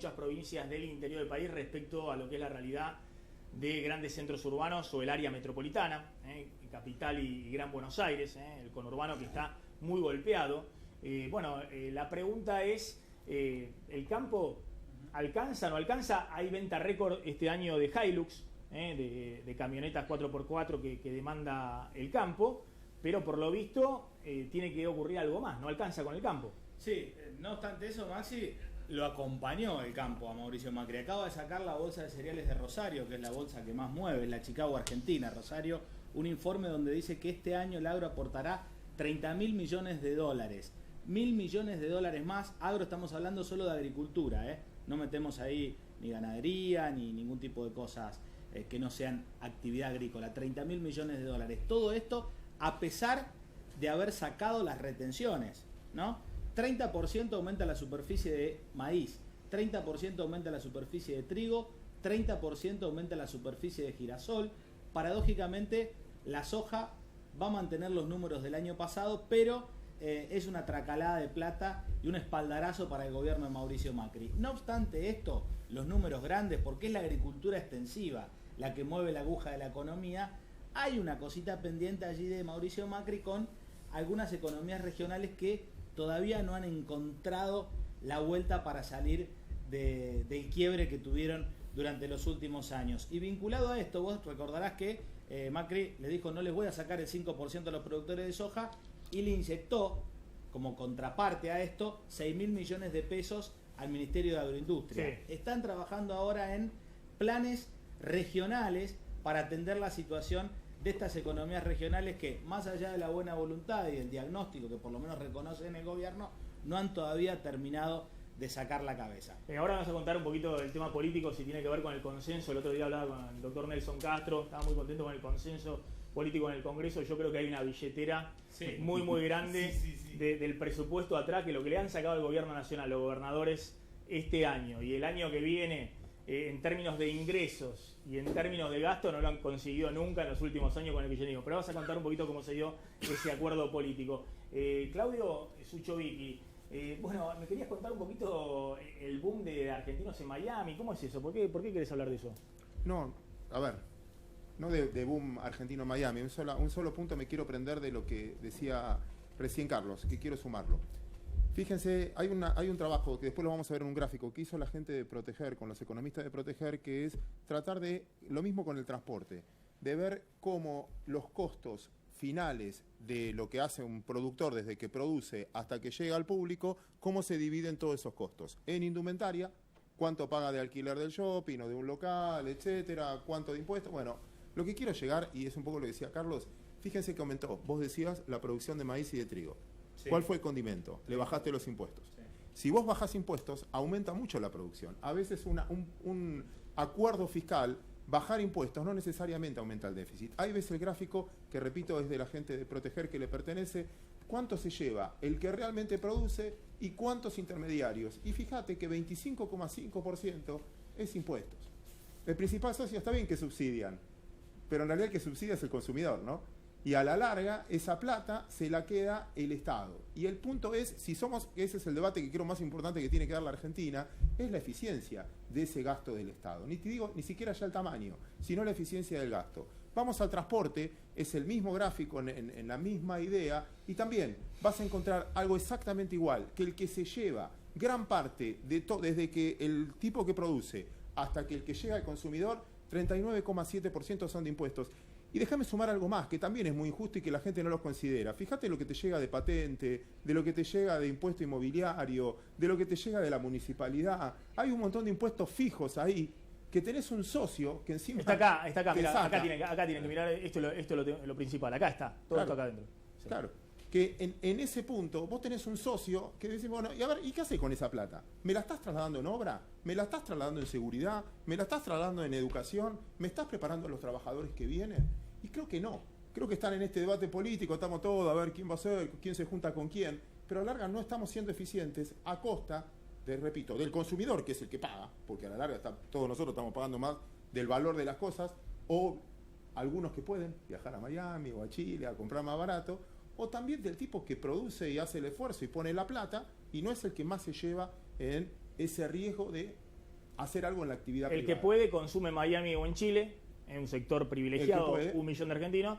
muchas provincias del interior del país respecto a lo que es la realidad de grandes centros urbanos o el área metropolitana, Capital y Gran Buenos Aires, el conurbano que está muy golpeado. La pregunta es, ¿el campo alcanza o no alcanza? Hay venta récord este año de Hilux, de camionetas 4x4 que demanda el campo, pero por lo visto tiene que ocurrir algo más, no alcanza con el campo. Sí, no obstante eso, Maxi, lo acompañó el campo a Mauricio Macri. Acaba de sacar la bolsa de cereales de Rosario, que es la bolsa que más mueve, es la Chicago Argentina, Rosario, un informe donde dice que este año el agro aportará 30.000 millones de dólares. 1.000 millones de dólares más. Agro, estamos hablando solo de agricultura, no metemos ahí ni ganadería, ni ningún tipo de cosas que no sean actividad agrícola. 30.000 millones de dólares. Todo esto a pesar de haber sacado las retenciones, ¿no? 30% aumenta la superficie de maíz, 30% aumenta la superficie de trigo, 30% aumenta la superficie de girasol. Paradójicamente, la soja va a mantener los números del año pasado, pero es una tracalada de plata y un espaldarazo para el gobierno de Mauricio Macri. No obstante esto, los números grandes, porque es la agricultura extensiva la que mueve la aguja de la economía, hay una cosita pendiente allí de Mauricio Macri con algunas economías regionales que todavía no han encontrado la vuelta para salir del quiebre que tuvieron durante los últimos años. Y vinculado a esto, vos recordarás que Macri le dijo: no les voy a sacar el 5% a los productores de soja, y le inyectó, como contraparte a esto, 6.000 millones de pesos al Ministerio de Agroindustria. Sí. Están trabajando ahora en planes regionales para atender la situación de estas economías regionales que, más allá de la buena voluntad y del diagnóstico que por lo menos reconocen el gobierno, no han todavía terminado de sacar la cabeza. Ahora vamos a contar un poquito del tema político, si tiene que ver con el consenso. El otro día hablaba con el doctor Nelson Castro, estaba muy contento con el consenso político en el Congreso. Yo creo que hay una billetera muy grande del presupuesto atrás, que lo que le han sacado al gobierno nacional, los gobernadores, este año y el año que viene, en términos de ingresos y en términos de gasto, no lo han conseguido nunca en los últimos años con el kirchnerismo. Pero vamos a contar un poquito cómo se dio ese acuerdo político. Claudio Suchovicki, me querías contar un poquito el boom de argentinos en Miami. ¿Cómo es eso? ¿Por qué querés hablar de eso? No, a ver, no de boom argentino en Miami. Un solo punto me quiero prender de lo que decía recién Carlos, que quiero sumarlo. Fíjense, hay un trabajo que después lo vamos a ver en un gráfico que hizo la gente de Proteger, con los economistas de Proteger, que es tratar de, lo mismo con el transporte, de ver cómo los costos finales de lo que hace un productor desde que produce hasta que llega al público, cómo se dividen todos esos costos. En indumentaria, cuánto paga de alquiler del shopping o de un local, etcétera, cuánto de impuestos. Bueno, lo que quiero llegar, y es un poco lo que decía Carlos, fíjense que aumentó, vos decías, la producción de maíz y de trigo. Sí. ¿Cuál fue el condimento? Le bajaste los impuestos. Sí. Si vos bajás impuestos, aumenta mucho la producción. A veces un acuerdo fiscal, bajar impuestos, no necesariamente aumenta el déficit. Ahí ves el gráfico, que repito, es de la gente de Proteger, que le pertenece, cuánto se lleva el que realmente produce y cuántos intermediarios. Y fíjate que 25,5% es impuestos. El principal socio está bien que subsidian, pero en realidad el que subsidia es el consumidor, ¿no? Y a la larga, esa plata se la queda el Estado. Y el punto es, ese es el debate que creo más importante que tiene que dar la Argentina, es la eficiencia de ese gasto del Estado. Ni te digo, ni siquiera ya el tamaño, sino la eficiencia del gasto. Vamos al transporte, es el mismo gráfico en la misma idea, y también vas a encontrar algo exactamente igual, que el que se lleva gran parte de desde que el tipo que produce hasta que el que llega al consumidor, 39,7% son de impuestos. Y déjame sumar algo más, que también es muy injusto y que la gente no lo considera. Fíjate lo que te llega de patente, de lo que te llega de impuesto inmobiliario, de lo que te llega de la municipalidad. Hay un montón de impuestos fijos ahí, que tenés un socio que encima... Está acá, mirá, acá tienen que mirar, esto es lo principal, acá está, todo claro, esto acá adentro. Sí. Claro, que en ese punto vos tenés un socio que decís, bueno, y a ver, ¿y qué haces con esa plata? ¿Me la estás trasladando en obra? ¿Me la estás trasladando en seguridad? ¿Me la estás trasladando en educación? ¿Me estás preparando a los trabajadores que vienen? Y creo que no. Creo que están en este debate político, estamos todos a ver quién va a ser, quién se junta con quién, pero a la larga no estamos siendo eficientes a costa, repito, del consumidor, que es el que paga, porque a la larga todos nosotros estamos pagando más del valor de las cosas, o algunos que pueden viajar a Miami o a Chile a comprar más barato, o también del tipo que produce y hace el esfuerzo y pone la plata, y no es el que más se lleva en ese riesgo de hacer algo en la actividad privada. El que puede consume en Miami o en Chile, en un sector privilegiado, 1 millón de argentinos.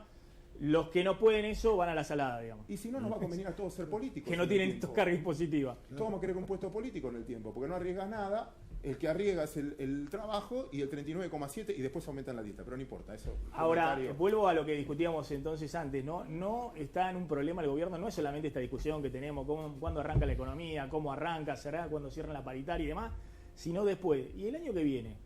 Los que no pueden eso van a la salada, digamos. Y si no, nos va a convenir a todos ser políticos. Que no tienen estos cargas impositivas. Todos vamos a querer un puesto político en el tiempo, porque no arriesgas nada. El que arriesga es el trabajo y el 39,7 y después aumentan la lista, pero no importa eso. Ahora, vuelvo a lo que discutíamos entonces antes, ¿no? No está en un problema el gobierno, no es solamente esta discusión que tenemos, cuándo arranca la economía, cómo arranca, será cuando cierran la paritaria y demás, sino después. Y el año que viene,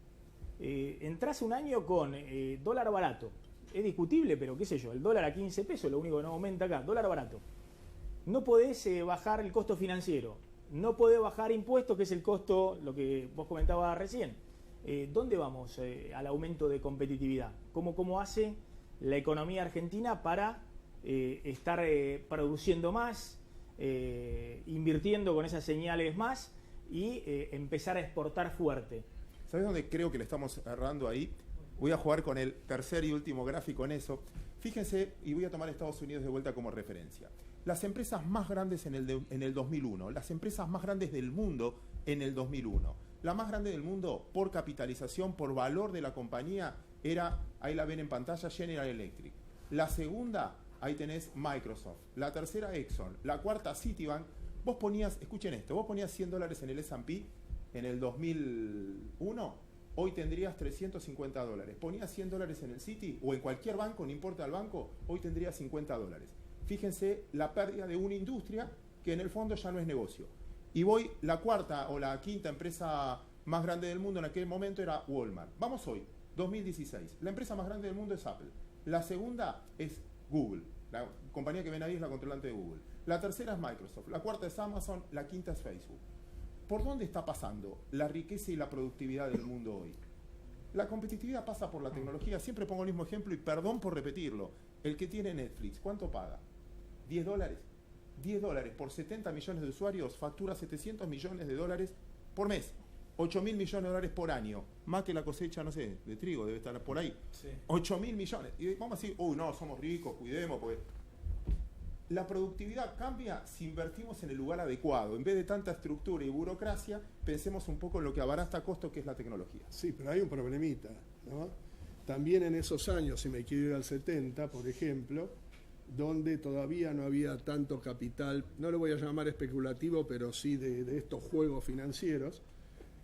entras un año con dólar barato. Es discutible, pero qué sé yo, el dólar a 15 pesos, lo único que no aumenta acá, dólar barato. No podés bajar el costo financiero, no podés bajar impuestos, que es el costo, lo que vos comentabas recién. ¿Dónde vamos al aumento de competitividad? ¿Cómo hace la economía argentina para estar produciendo más, invirtiendo con esas señales más y empezar a exportar fuerte? ¿Sabés dónde creo que le estamos errando ahí? Voy a jugar con el tercer y último gráfico en eso. Fíjense, y voy a tomar Estados Unidos de vuelta como referencia. Las empresas más grandes en el 2001, las empresas más grandes del mundo en el 2001. La más grande del mundo por capitalización, por valor de la compañía, era, ahí la ven en pantalla, General Electric. La segunda, ahí tenés Microsoft. La tercera, Exxon. La cuarta, Citibank. Vos ponías, escuchen esto, vos ponías $100 en el S&P en el 2001, hoy tendrías $350. Ponías $100 en el Citi o en cualquier banco, no importa el banco, hoy tendrías $50. Fíjense la pérdida de una industria que en el fondo ya no es negocio. Y voy, la cuarta o la quinta empresa más grande del mundo en aquel momento era Walmart. Vamos hoy, 2016. La empresa más grande del mundo es Apple. La segunda es Google. La compañía que ven ahí es la controlante de Google. La tercera es Microsoft. La cuarta es Amazon. La quinta es Facebook. ¿Por dónde está pasando la riqueza y la productividad del mundo hoy? La competitividad pasa por la tecnología. Siempre pongo el mismo ejemplo y perdón por repetirlo. El que tiene Netflix, ¿cuánto paga? $10. $10 por 70 millones de usuarios, factura $700 millones por mes. 8.000 millones de dólares por año. Más que la cosecha, no sé, de trigo, debe estar por ahí. Sí. 8.000 millones. Y vamos a decir, no, somos ricos, cuidemos, porque... La productividad cambia si invertimos en el lugar adecuado. En vez de tanta estructura y burocracia, pensemos un poco en lo que abarata costo, que es la tecnología. Sí, pero hay un problemita, ¿no? También en esos años, si me quiero ir al 70, por ejemplo, donde todavía no había tanto capital, no lo voy a llamar especulativo, pero sí de estos juegos financieros,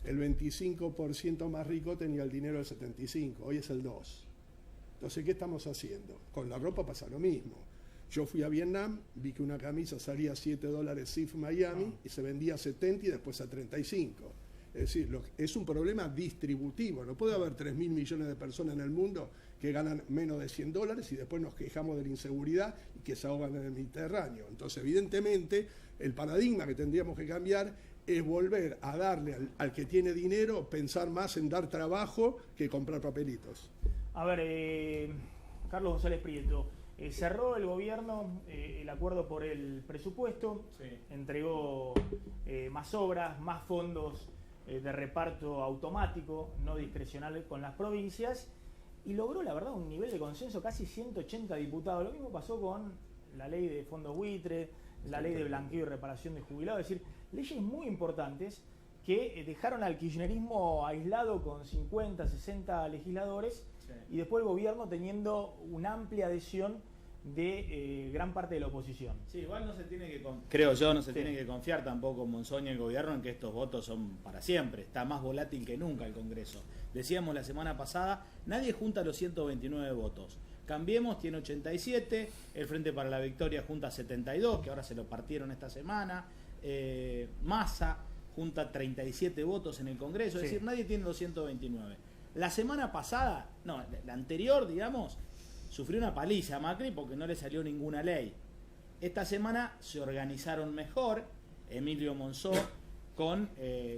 el 25% más rico tenía el dinero del 75%, hoy es el 2%. Entonces, ¿qué estamos haciendo? Con la ropa pasa lo mismo. Yo fui a Vietnam, vi que una camisa salía a $7 CIF Miami y se vendía a 70 y después a 35. Es decir, es un problema distributivo. No puede haber 3.000 millones de personas en el mundo que ganan menos de $100 y después nos quejamos de la inseguridad y que se ahogan en el Mediterráneo. Entonces, evidentemente, el paradigma que tendríamos que cambiar es volver a darle al que tiene dinero, pensar más en dar trabajo que comprar papelitos. A ver, Carlos González Prieto. Cerró el gobierno el acuerdo por el presupuesto, sí. Entregó más obras, más fondos de reparto automático, no discrecional con las provincias, y logró, la verdad, un nivel de consenso casi 180 diputados. Lo mismo pasó con la ley de fondos buitre, la ley de blanqueo y reparación de jubilados, es decir, leyes muy importantes que dejaron al kirchnerismo aislado con 50, 60 legisladores. Sí. Y después el gobierno teniendo una amplia adhesión de gran parte de la oposición. Sí, igual no se tiene que creo yo, no se tiene que confiar tampoco Monzón y el gobierno en que estos votos son para siempre. Está más volátil que nunca el Congreso. Decíamos la semana pasada, nadie junta los 129 votos. Cambiemos tiene 87, el Frente para la Victoria junta 72, que ahora se lo partieron esta semana. Massa junta 37 votos en el Congreso, es decir, nadie tiene los 129. La semana pasada, no, la anterior, digamos, sufrió una paliza a Macri porque no le salió ninguna ley. Esta semana se organizaron mejor, Emilio Monzó con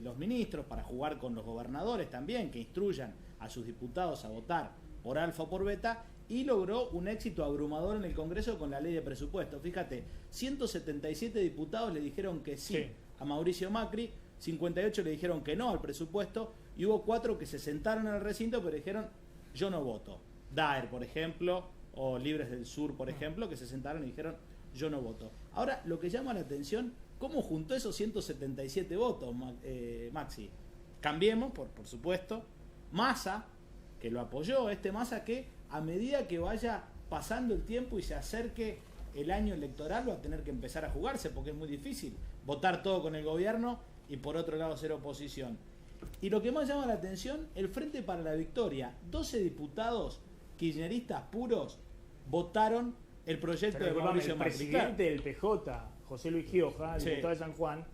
los ministros para jugar con los gobernadores también, que instruyan a sus diputados a votar por alfa o por beta, y logró un éxito abrumador en el Congreso con la ley de presupuesto. Fíjate, 177 diputados le dijeron que sí a Mauricio Macri, 58 le dijeron que no al presupuesto, y hubo 4 que se sentaron en el recinto pero dijeron yo no voto. Daer, por ejemplo, o Libres del Sur, por ejemplo, que se sentaron y dijeron yo no voto. Ahora, lo que llama la atención, ¿cómo juntó esos 177 votos, Maxi? Cambiemos, por supuesto. Massa, que lo apoyó, Massa que a medida que vaya pasando el tiempo y se acerque el año electoral va a tener que empezar a jugarse, porque es muy difícil votar todo con el gobierno y por otro lado ser oposición. Y lo que más llama la atención, el Frente para la Victoria, 12 diputados kirchneristas puros votaron el proyecto de Mauricio Macri. El presidente del PJ, José Luis Gioja, el diputado de San Juan,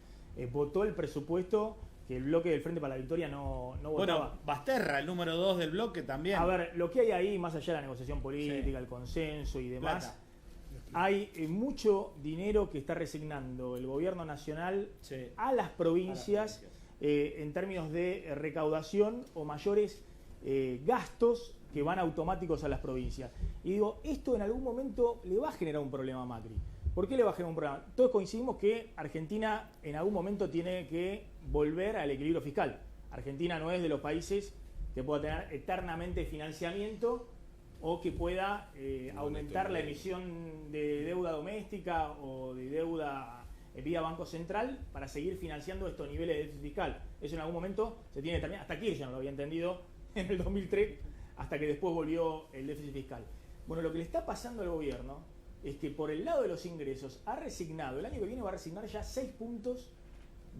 votó el presupuesto que el bloque del Frente para la Victoria no votaba. Bueno, Basterra, el número 2 del bloque también. A ver, lo que hay ahí, más allá de la negociación política, el consenso y demás, plata. Hay mucho dinero que está resignando el gobierno nacional a las provincias en términos de recaudación o mayores gastos que van automáticos a las provincias. Y digo, esto en algún momento le va a generar un problema a Macri. ¿Por qué le va a generar un problema? Todos coincidimos que Argentina en algún momento tiene que volver al equilibrio fiscal. Argentina no es de los países que pueda tener eternamente financiamiento o que pueda aumentar la emisión de deuda doméstica o de deuda vía Banco Central para seguir financiando estos niveles de déficit fiscal. Eso en algún momento se tiene que terminar. Hasta Kirchner lo había entendido en el 2003, hasta que después volvió el déficit fiscal. Bueno, lo que le está pasando al gobierno es que por el lado de los ingresos ha resignado, el año que viene va a resignar ya 6 puntos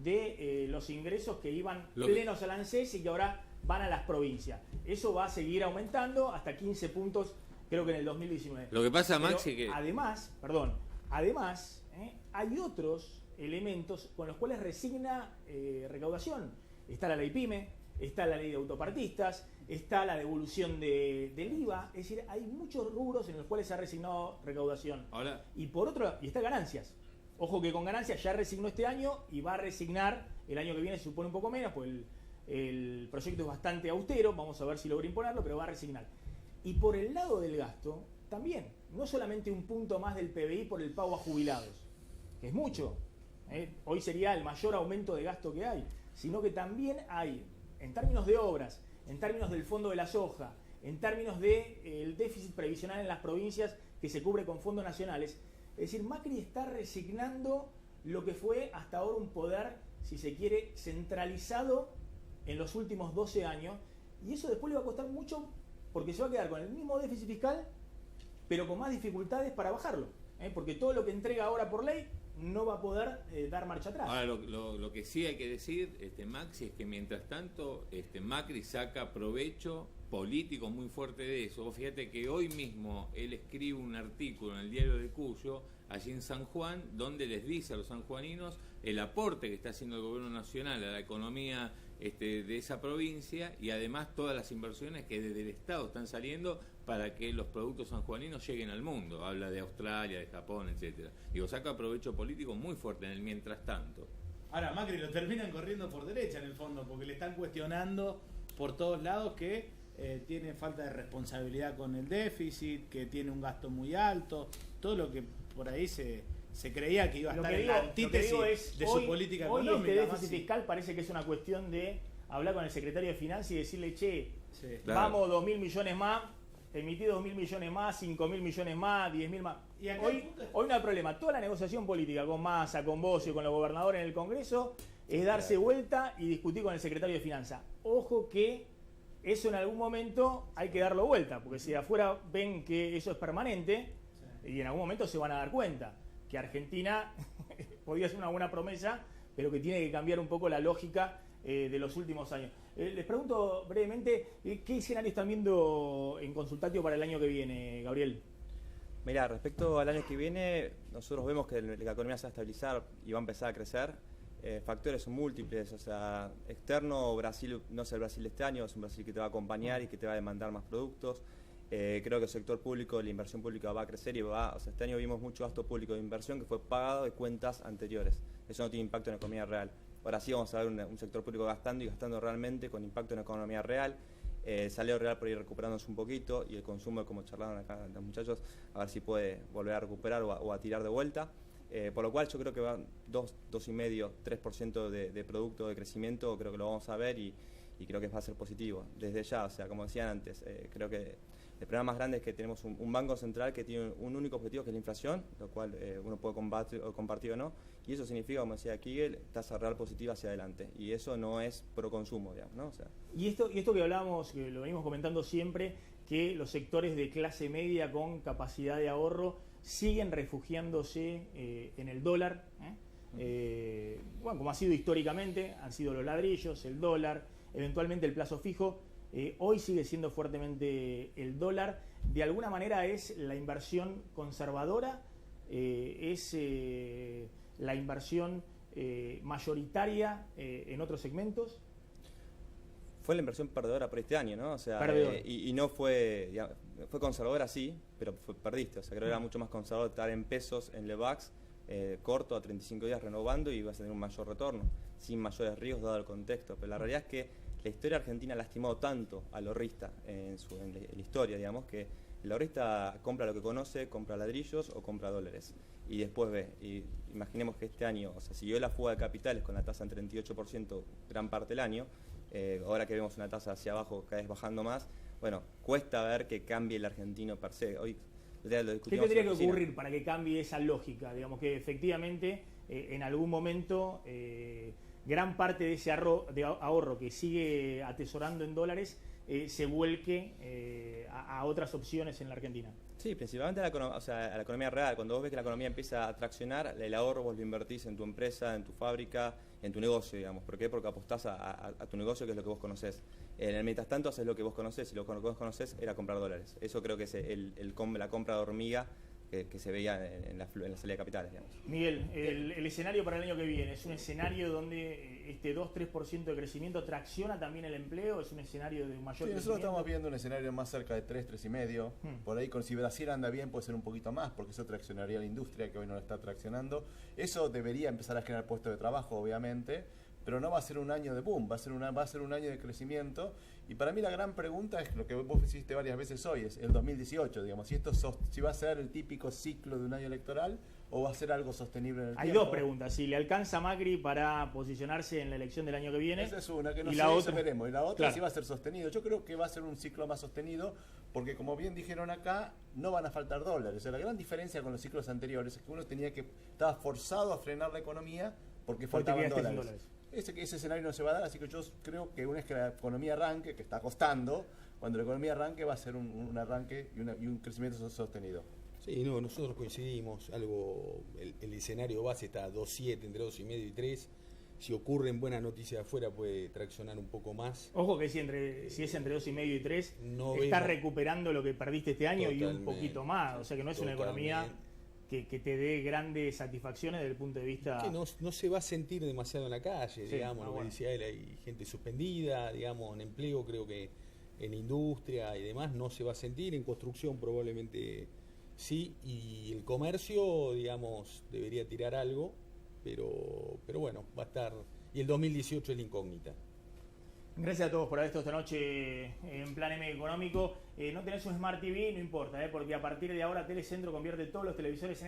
de los ingresos que iban plenos al ANSES y que ahora van a las provincias. Eso va a seguir aumentando hasta 15 puntos, creo que en el 2019. Lo que pasa, Maxi, que... Además, hay otros elementos con los cuales resigna recaudación. Está la ley PYME, está la ley de autopartistas, está la devolución del IVA. Es decir, hay muchos rubros en los cuales se ha resignado recaudación. Ahora, y por otro, y está ganancias. Ojo que con ganancias ya resignó este año y va a resignar el año que viene, se supone un poco menos, pues el proyecto es bastante austero, vamos a ver si logra imponerlo, pero va a resignar. Y por el lado del gasto, también, no solamente un punto más del PBI por el pago a jubilados, que es mucho, hoy sería el mayor aumento de gasto que hay, sino que también hay, en términos de obras, en términos del fondo de la soja, en términos del déficit previsional en las provincias que se cubre con fondos nacionales. Es decir, Macri está resignando lo que fue hasta ahora un poder, si se quiere, centralizado en los últimos 12 años, y eso después le va a costar mucho porque se va a quedar con el mismo déficit fiscal, pero con más dificultades para bajarlo, porque todo lo que entrega ahora por ley no va a poder dar marcha atrás. Ahora, lo que sí hay que decir, Maxi, es que mientras tanto Macri saca provecho político muy fuerte de eso. Vos fíjate que hoy mismo él escribe un artículo en el diario de Cuyo, allí en San Juan, donde les dice a los sanjuaninos el aporte que está haciendo el gobierno nacional a la economía de esa provincia, y además todas las inversiones que desde el Estado están saliendo para que los productos sanjuaninos lleguen al mundo. Habla de Australia, de Japón, etcétera. Digo, saca provecho político muy fuerte en el mientras tanto. Ahora Macri lo terminan corriendo por derecha en el fondo, porque le están cuestionando por todos lados que tiene falta de responsabilidad con el déficit, que tiene un gasto muy alto, todo lo que por ahí se creía que iba a estar en la antítesis de su política económica. Hoy este déficit fiscal parece que es una cuestión de hablar con el secretario de Finanzas y decirle, che, vamos 2.000 millones más, emití 2.000 millones más, 5.000 millones más, 10.000 más. Y hoy no hay problema. Toda la negociación política con Massa, con Bossi, con los gobernadores en el Congreso es darse vuelta y discutir con el secretario de Finanzas. Ojo que eso en algún momento hay que darlo vuelta, porque si de afuera ven que eso es permanente, y en algún momento se van a dar cuenta que Argentina podría ser una buena promesa, pero que tiene que cambiar un poco la lógica de los últimos años. Les pregunto brevemente, ¿qué escenario están viendo en Consultatio para el año que viene, Gabriel? Mirá, respecto al año que viene, nosotros vemos que la economía se va a estabilizar y va a empezar a crecer. Factores son múltiples, o sea, externo, Brasil no es el Brasil de este año, es un Brasil que te va a acompañar y que te va a demandar más productos. Creo que el sector público, la inversión pública va a crecer y este año vimos mucho gasto público de inversión que fue pagado de cuentas anteriores. Eso no tiene impacto en la economía real. Ahora sí vamos a ver un sector público gastando y gastando realmente con impacto en la economía real. El salario real por ir recuperándose un poquito y el consumo, como charlaron acá los muchachos, a ver si puede volver a recuperar o a tirar de vuelta. Por lo cual yo creo que va 2,5, 3% de producto de crecimiento, creo que lo vamos a ver y y creo que va a ser positivo desde ya. O sea, como decían antes, creo que el problema más grande es que tenemos un banco central que tiene un único objetivo, que es la inflación, lo cual uno puede compartir o no, y eso significa, como decía Kigel, tasa real positiva hacia adelante, y eso no es pro consumo, digamos, ¿no? O sea, y esto que hablábamos, que lo venimos comentando siempre, que los sectores de clase media con capacidad de ahorro siguen refugiándose en el dólar, bueno, como ha sido históricamente, han sido los ladrillos, el dólar, eventualmente el plazo fijo. Hoy sigue siendo fuertemente el dólar. De alguna manera es la inversión conservadora, es la inversión mayoritaria en otros segmentos. Fue la inversión perdedora por este año, ¿no? O sea, y no fue, digamos, fue conservadora, sí, pero perdiste. O sea, creo que era mucho más conservador estar en pesos en Levax, corto a 35 días renovando, y vas a tener un mayor retorno, sin mayores riesgos dado el contexto. Pero la realidad es que la historia argentina ha lastimado tanto al ahorrista en la historia, digamos, que el ahorrista compra lo que conoce, compra ladrillos o compra dólares, y después ve. Y imaginemos que este año, o sea, siguió la fuga de capitales con la tasa en 38% gran parte del año. Ahora que vemos una tasa hacia abajo cada vez bajando más, bueno, cuesta ver que cambie el argentino per se. Hoy lo ¿qué tendría que ocurrir para que cambie esa lógica? Digamos que efectivamente en algún momento gran parte de ese ahorro que sigue atesorando en dólares se vuelque a otras opciones en la Argentina. Sí, principalmente a la economía real. Cuando vos ves que la economía empieza a traccionar, el ahorro vos lo invertís en tu empresa, en tu fábrica, en tu negocio, digamos. ¿Por qué? Porque apostás a tu negocio, que es lo que vos conocés. En el mientras tanto haces lo que vos conocés, y lo que vos conocés era comprar dólares. Eso creo que es la compra de hormiga que se veía en la salida de capitales, digamos. Miguel, el escenario para el año que viene, ¿es un escenario donde este 2-3% de crecimiento tracciona también el empleo? ¿Es un escenario de un mayor crecimiento? Nosotros estamos viendo un escenario más cerca de 3-3,5. Por ahí, si Brasil anda bien, puede ser un poquito más, porque eso traccionaría la industria, que hoy no la está traccionando. Eso debería empezar a generar puestos de trabajo, obviamente, pero no va a ser un año de boom, va a ser un año de crecimiento. Y para mí la gran pregunta es lo que vos hiciste varias veces hoy, es el 2018, digamos, si va a ser el típico ciclo de un año electoral o va a ser algo sostenible en el tiempo. Hay dos preguntas, si le alcanza a Macri para posicionarse en la elección del año que viene. Esa es una, que no sé, otra veremos. Y la otra, claro, si va a ser sostenido. Yo creo que va a ser un ciclo más sostenido, porque como bien dijeron acá, no van a faltar dólares. O sea, la gran diferencia con los ciclos anteriores es que uno estaba forzado a frenar la economía porque faltaban dólares. Ese escenario no se va a dar, así que yo creo que una vez que la economía arranque, que está costando, cuando la economía arranque va a ser un arranque y un crecimiento sostenido. Sí, nosotros coincidimos, el escenario base está a 2,7, entre 2,5 y 3. Si ocurren buenas noticias de afuera puede traccionar un poco más. Ojo que si es entre 2,5 y 3, está recuperando lo que perdiste este año y un poquito más, o sea que no es una economía que te dé grandes satisfacciones desde el punto de vista... Que no se va a sentir demasiado en la calle, sí, digamos, lo que decía él, hay gente suspendida, digamos, en empleo creo que en industria y demás no se va a sentir, en construcción probablemente sí, y el comercio, digamos, debería tirar algo, pero bueno, va a estar... Y el 2018 es la incógnita. Gracias a todos por haber estado esta noche en Plan M Económico. No tenés un Smart TV, no importa, porque a partir de ahora Telecentro convierte todos los televisores en